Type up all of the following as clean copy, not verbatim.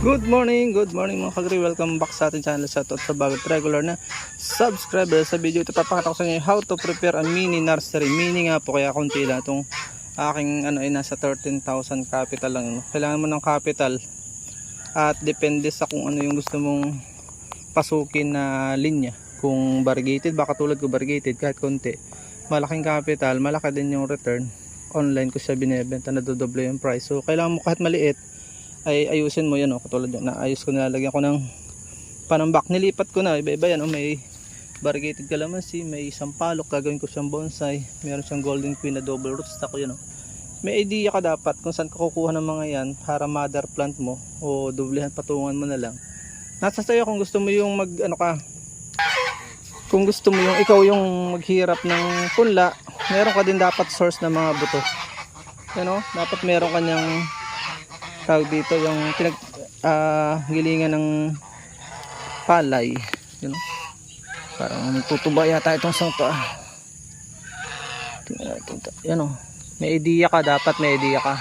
Good morning mga kagri. Welcome back sa ating channel sa bago at regular na subscriber. Sa video ito papakita ko sa inyo how to prepare a mini nursery. Mini nga po, kaya konti lang itong aking ay nasa 13,000 capital lang. Kailangan mo ng capital at depende sa kung ano yung gusto mong pasukin na linya. Kung variegated, baka tulad ko variegated, kahit konti malaking capital, malaki din yung return. Online ko siya binebenta, nadodoble yung price. So kailangan mo kahit maliit ay ayusin mo yan, katulad yan, naayos ko, nilalagyan ko ng panambak, nilipat ko na, iba-iba yan, may variegated calamansi, may sampalok, gagawin ko siyang bonsai, meron siyang golden queen na double rootstock ko yan. May idea ka dapat kung saan ka kukuha ng mga yan para mother plant mo o dublehan, patungan mo na lang. Nasa sayo kung gusto mo yung kung gusto mo yung ikaw yung maghirap ng punla, meron ka din dapat source ng mga buto. Dapat meron kanyang tawag dito, yung gilingan ng palay. Parang tutuba yata itong sang to. May idea ka, dapat may idea ka.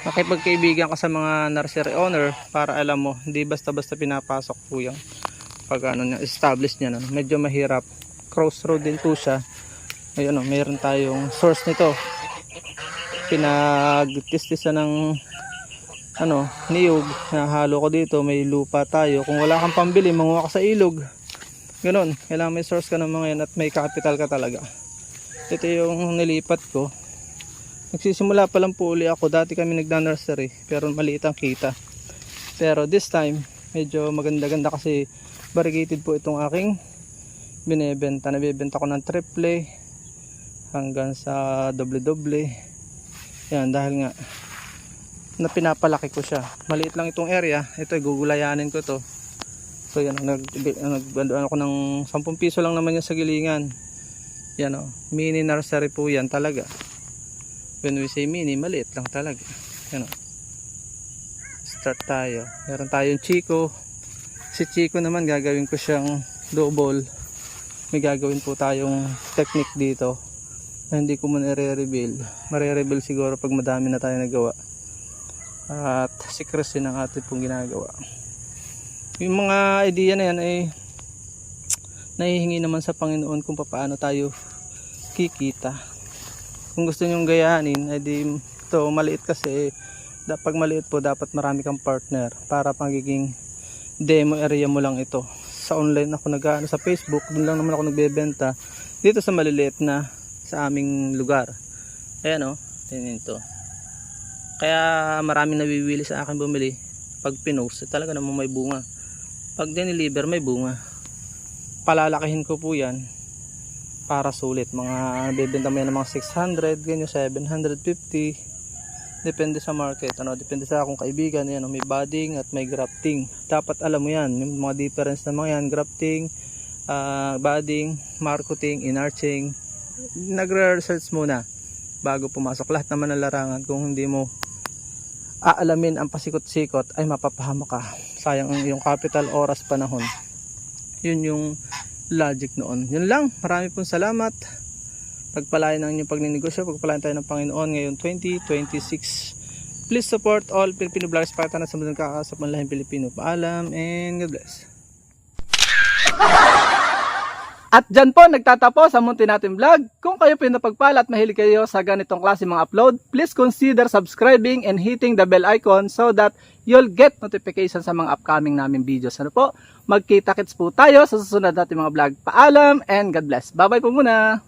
Makipagkaibigan ka sa mga nursery owner para alam mo, hindi basta-basta pinapasok po yung pag establish niya. Medyo mahirap. Crossroad din po siya. Ayun, mayroon tayong source nito. Pinag-testisan ng niyog, nahalo ko dito, may lupa tayo. Kung wala kang pambili, manguha ka sa ilog. Ganon, kailangan may source ka ng mga yan at may capital ka talaga. Ito yung nilipat ko. Nagsisimula pa lang po uli ako. Dati kami nagda-nursery, pero maliit ang kita. Pero this time, medyo maganda-ganda kasi variegated po itong aking binebenta. Nabibenta ko ng triple hanggang sa doble-doble. Yan, dahil nga na pinapalaki ko siya. Maliit lang itong area. Ito, gugulayanin ko to. So yan, ako ng 10 piso lang naman yan sa gilingan. Yan mini nursery po yan talaga. When we say mini, maliit lang talaga. Yan start tayo. Meron tayong Chico. Si Chico naman gagawin ko siyang double. May gagawin po tayong technique dito na hindi ko muna i-reveal. Mare-reveal siguro pag madami na tayo nagawa. At secrecy ng atin pong ginagawa. Yung mga idea na yan ay nahihingi naman sa Panginoon kung paano tayo kikita. Kung gusto nyong gayanin, ay ito maliit kasi. Pag maliit po, dapat marami kang partner para magiging demo area mo lang ito. Sa online ako sa Facebook, dun lang naman ako nagbebenta. Dito sa maliliit na sa aming lugar. Ayan tingnan ito. Kaya maraming nabiwili sa akin bumili. Pag pinost, talaga naman may bunga. Pag diniliver, may bunga. Palalakihin ko po yan para sulit. Mga bibenta mo yan ng mga 600, ganyan 750. Depende sa market. Depende sa akong kaibigan. Yan, may budding at may grafting. Dapat alam mo yan. Yung mga difference ng mga yan. Grafting, budding, marketing, inarching. Nagre-research muna bago pumasok. Lahat naman ng larangan. Kung hindi mo aalamin ang pasikot-sikot, ay mapapahama ka. Sayang ang iyong capital, oras, panahon. Yun yung logic noon. Yun lang. Marami pong salamat. Pagpalain ang inyong pagninegosyo. Pagpalain tayo ng Panginoon ngayon 2026. Please support all Filipino vloggers para tayo sa mga kakasap ng lahing Pilipino. Paalam and God bless. At dyan po nagtatapos ang munti natin vlog. Kung kayo pinapagpala at mahilig kayo sa ganitong klase mga upload, please consider subscribing and hitting the bell icon so that you'll get notification sa mga upcoming namin videos. Magkita-kits po tayo sa susunod natin mga vlog. Paalam and God bless. Bye bye po muna.